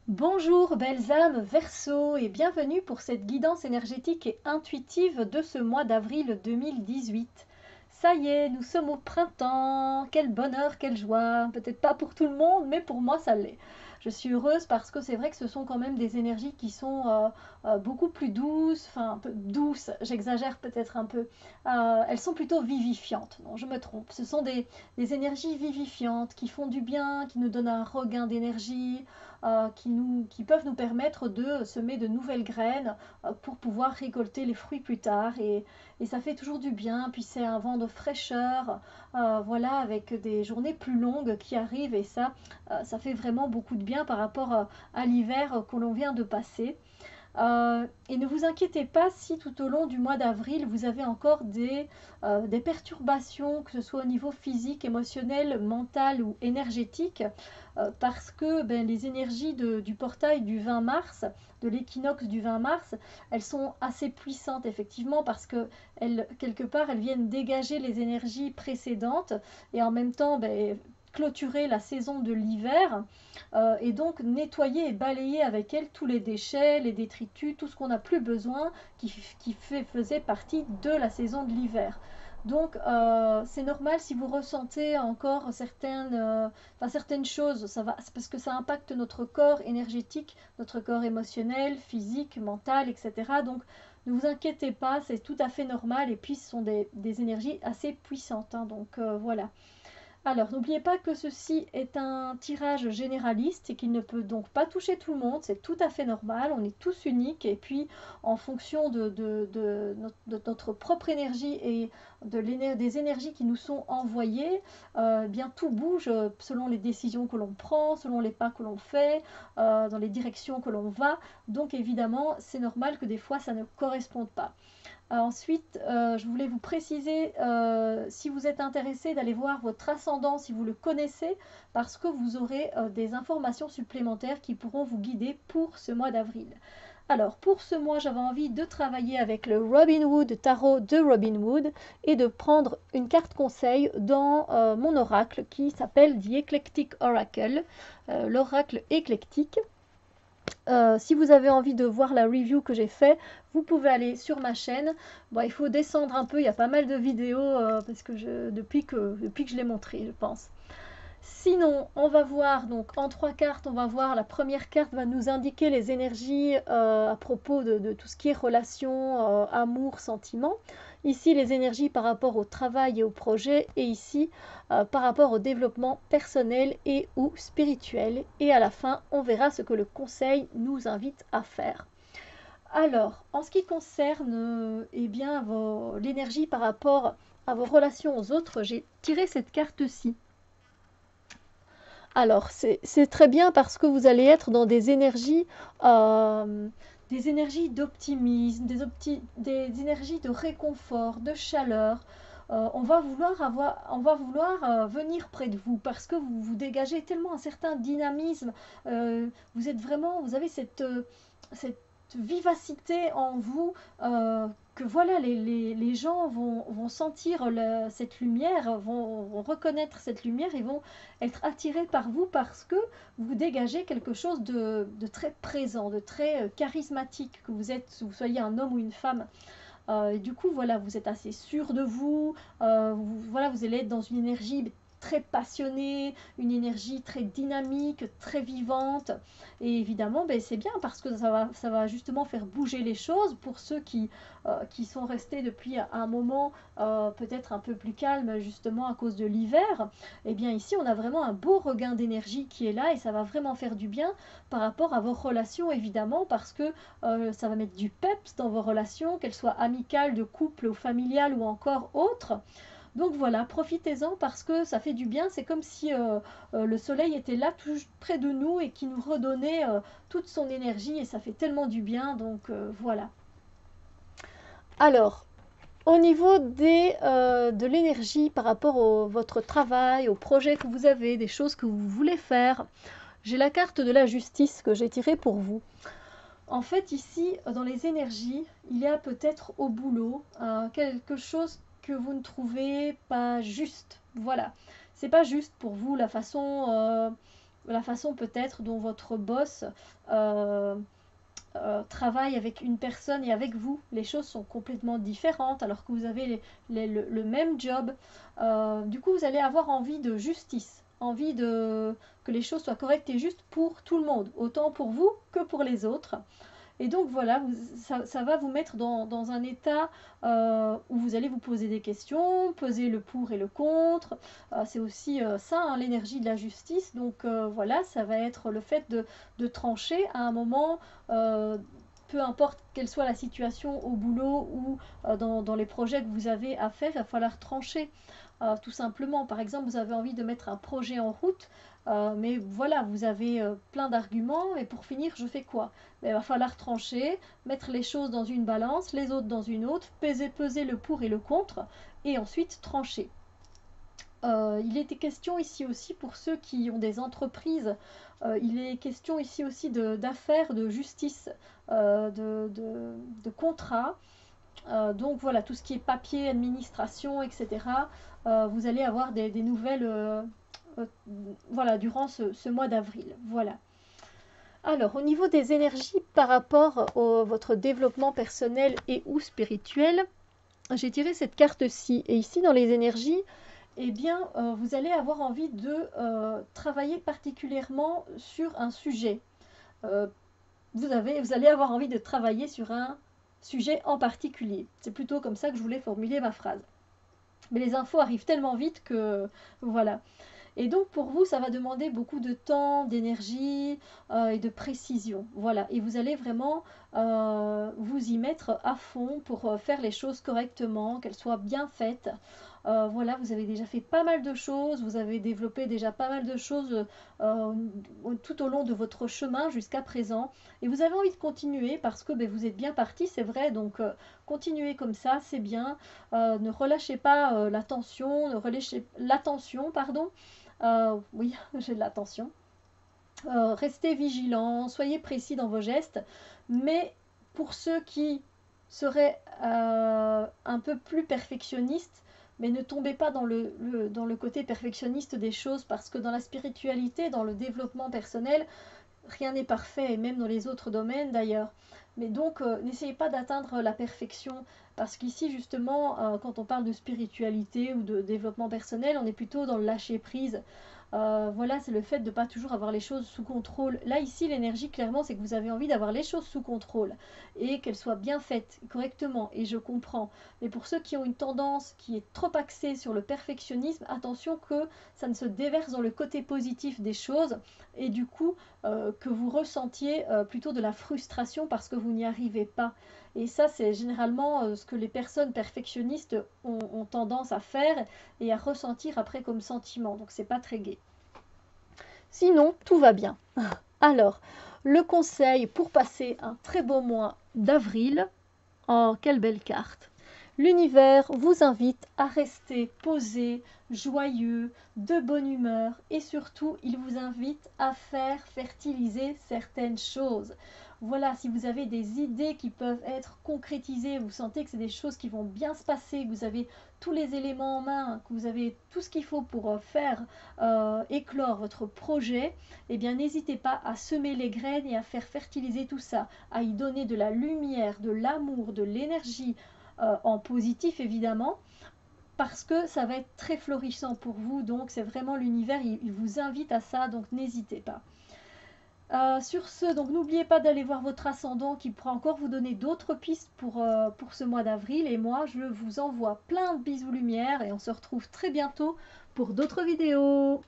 Bonjour belles âmes Verseau et bienvenue pour cette guidance énergétique et intuitive de ce mois d'avril 2018. Ça y est, nous sommes au printemps, quel bonheur, quelle joie, peut-être pas pour tout le monde, mais pour moi ça l'est. Je suis heureuse parce que c'est vrai que ce sont quand même des énergies qui sont beaucoup plus douces, enfin un peu douces, j'exagère peut-être un peu. Elles sont plutôt vivifiantes, non je me trompe. Ce sont des énergies vivifiantes qui font du bien, qui nous donnent un regain d'énergie, qui peuvent nous permettre de semer de nouvelles graines pour pouvoir récolter les fruits plus tard. Et ça fait toujours du bien. Puis c'est un vent de fraîcheur, voilà, avec des journées plus longues qui arrivent. Et ça fait vraiment beaucoup de bien par rapport à l'hiver que l'on vient de passer. Et ne vous inquiétez pas si tout au long du mois d'avril, vous avez encore des perturbations, que ce soit au niveau physique, émotionnel, mental ou énergétique, parce que les énergies du portail du 20 mars, de l'équinoxe du 20 mars, elles sont assez puissantes effectivement parce que quelque part, elles viennent dégager les énergies précédentes et en même temps clôturer la saison de l'hiver et donc nettoyer et balayer avec elles tous les déchets, les détritus, tout ce qu'on n'a plus besoin faisait partie de la saison de l'hiver. Donc c'est normal si vous ressentez encore certaines choses, c'est parce que ça impacte notre corps énergétique, notre corps émotionnel, physique, mental, etc. Donc ne vous inquiétez pas, c'est tout à fait normal et puis ce sont des énergies assez puissantes, hein, donc voilà. Alors, n'oubliez pas que ceci est un tirage généraliste et qu'il ne peut donc pas toucher tout le monde, c'est tout à fait normal, on est tous uniques et puis en fonction de notre propre énergie et des énergies qui nous sont envoyées, bien tout bouge selon les décisions que l'on prend, selon les pas que l'on fait, dans les directions que l'on va, donc évidemment c'est normal que des fois ça ne corresponde pas. Ensuite, je voulais vous préciser, si vous êtes intéressé, d'aller voir votre ascendant si vous le connaissez, parce que vous aurez des informations supplémentaires qui pourront vous guider pour ce mois d'avril. Alors, pour ce mois, j'avais envie de travailler avec le Robin Hood Tarot de Robin Hood et de prendre une carte conseil dans mon oracle qui s'appelle The Eclectic Oracle, l'oracle éclectique. Si vous avez envie de voir la review que j'ai fait, vous pouvez aller sur ma chaîne. Bon, il faut descendre un peu, il y a pas mal de vidéos parce que depuis que je l'ai montré, je pense. Sinon, on va voir, donc en trois cartes, on va voir, la première carte va nous indiquer les énergies à propos de tout ce qui est relations, amour, sentiments. Ici, les énergies par rapport au travail et au projet, et ici, par rapport au développement personnel et ou spirituel. Et à la fin, on verra ce que le conseil nous invite à faire. Alors, en ce qui concerne eh bien, l'énergie par rapport à vos relations aux autres, j'ai tiré cette carte-ci. Alors, c'est très bien parce que vous allez être dans des énergies d'optimisme, des énergies de réconfort, de chaleur. On va vouloir venir près de vous parce que vous dégagez tellement un certain dynamisme. Vous avez cette vivacité en vous que voilà, les gens vont sentir cette lumière, vont reconnaître cette lumière et vont être attirés par vous parce que vous dégagez quelque chose de très présent, de très charismatique, que vous soyez un homme ou une femme. Et du coup, voilà, vous êtes assez sûr de vous, voilà, vous allez être dans une énergie très passionnée, une énergie très dynamique, très vivante. Et évidemment, c'est bien parce que ça va justement faire bouger les choses pour ceux qui sont restés depuis un moment peut-être un peu plus calme justement à cause de l'hiver. Et bien ici, on a vraiment un beau regain d'énergie qui est là et ça va vraiment faire du bien par rapport à vos relations évidemment parce que ça va mettre du peps dans vos relations, qu'elles soient amicales, de couple ou familiales ou encore autres. Donc voilà, profitez-en parce que ça fait du bien. C'est comme si le soleil était là tout près de nous et qui nous redonnait toute son énergie et ça fait tellement du bien. Donc voilà. Alors, au niveau de l'énergie par rapport à votre travail, aux projets que vous avez, des choses que vous voulez faire, j'ai la carte de la justice que j'ai tirée pour vous. En fait, ici, dans les énergies, il y a peut-être au boulot quelque chose que vous ne trouvez pas juste. Voilà. C'est pas juste pour vous la façon la façon peut-être dont votre boss travaille avec une personne et avec vous. Les choses sont complètement différentes alors que vous avez le même job. Du coup, vous allez avoir envie de justice, envie que les choses soient correctes et justes pour tout le monde, autant pour vous que pour les autres. Et donc voilà, ça va vous mettre dans un état où vous allez vous poser des questions, peser le pour et le contre. C'est aussi ça, hein, l'énergie de la justice. Donc voilà, ça va être le fait de trancher à un moment, peu importe quelle soit la situation au boulot ou dans les projets que vous avez à faire, il va falloir trancher. Tout simplement, par exemple, vous avez envie de mettre un projet en route, mais voilà, vous avez plein d'arguments, et pour finir, je fais quoi? Il va falloir trancher, mettre les choses dans une balance, les autres dans une autre, peser le pour et le contre, et ensuite trancher. Il était question ici aussi pour ceux qui ont des entreprises, il est question ici aussi d'affaires, de justice, de contrats. Donc voilà, tout ce qui est papier, administration, etc. Vous allez avoir des nouvelles voilà, durant ce mois d'avril. Voilà. Alors, au niveau des énergies par rapport à votre développement personnel et ou spirituel, j'ai tiré cette carte-ci. Et ici, dans les énergies, eh bien, vous allez avoir envie de travailler particulièrement sur un sujet. Vous allez avoir envie de travailler sur un sujet en particulier. C'est plutôt comme ça que je voulais formuler ma phrase. Mais les infos arrivent tellement vite que voilà. Et donc pour vous, ça va demander beaucoup de temps, d'énergie et de précision. Voilà. Et vous allez vraiment vous y mettre à fond pour faire les choses correctement, qu'elles soient bien faites. Voilà, vous avez déjà fait pas mal de choses, vous avez développé déjà pas mal de choses tout au long de votre chemin jusqu'à présent. Et vous avez envie de continuer parce que vous êtes bien parti, c'est vrai. Donc continuez comme ça, c'est bien. Ne relâchez pas l'attention, ne relâchez l'attention, pardon. Oui, j'ai de l'attention. Restez vigilants, soyez précis dans vos gestes, mais pour ceux qui seraient un peu plus perfectionnistes, mais ne tombez pas dans le côté perfectionniste des choses, parce que dans la spiritualité, dans le développement personnel, rien n'est parfait, et même dans les autres domaines d'ailleurs. Mais donc, n'essayez pas d'atteindre la perfection, parce qu'ici, justement, quand on parle de spiritualité ou de développement personnel, on est plutôt dans le lâcher-prise. Voilà, c'est le fait de ne pas toujours avoir les choses sous contrôle. Là, ici, l'énergie, clairement, c'est que vous avez envie d'avoir les choses sous contrôle et qu'elles soient bien faites correctement, et je comprends. Mais pour ceux qui ont une tendance qui est trop axée sur le perfectionnisme, attention que ça ne se déverse dans le côté positif des choses, et du coup, que vous ressentiez plutôt de la frustration parce que vous n'y arrivez pas. Et ça, c'est généralement ce que les personnes perfectionnistes ont tendance à faire et à ressentir après comme sentiment. Donc, c'est pas très gai. Sinon, tout va bien. Alors, le conseil pour passer un très beau mois d'avril. Oh, quelle belle carte! L'univers vous invite à rester posé, joyeux, de bonne humeur, et surtout, il vous invite à faire fertiliser certaines choses. Voilà, si vous avez des idées qui peuvent être concrétisées, vous sentez que c'est des choses qui vont bien se passer, que vous avez tous les éléments en main, que vous avez tout ce qu'il faut pour faire éclore votre projet, eh bien n'hésitez pas à semer les graines et à faire fertiliser tout ça, à y donner de la lumière, de l'amour, de l'énergie, en positif évidemment, parce que ça va être très florissant pour vous. Donc c'est vraiment l'univers, il vous invite à ça, donc n'hésitez pas. Sur ce, donc n'oubliez pas d'aller voir votre ascendant qui pourra encore vous donner d'autres pistes pour ce mois d'avril. Et moi, je vous envoie plein de bisous lumière et on se retrouve très bientôt pour d'autres vidéos.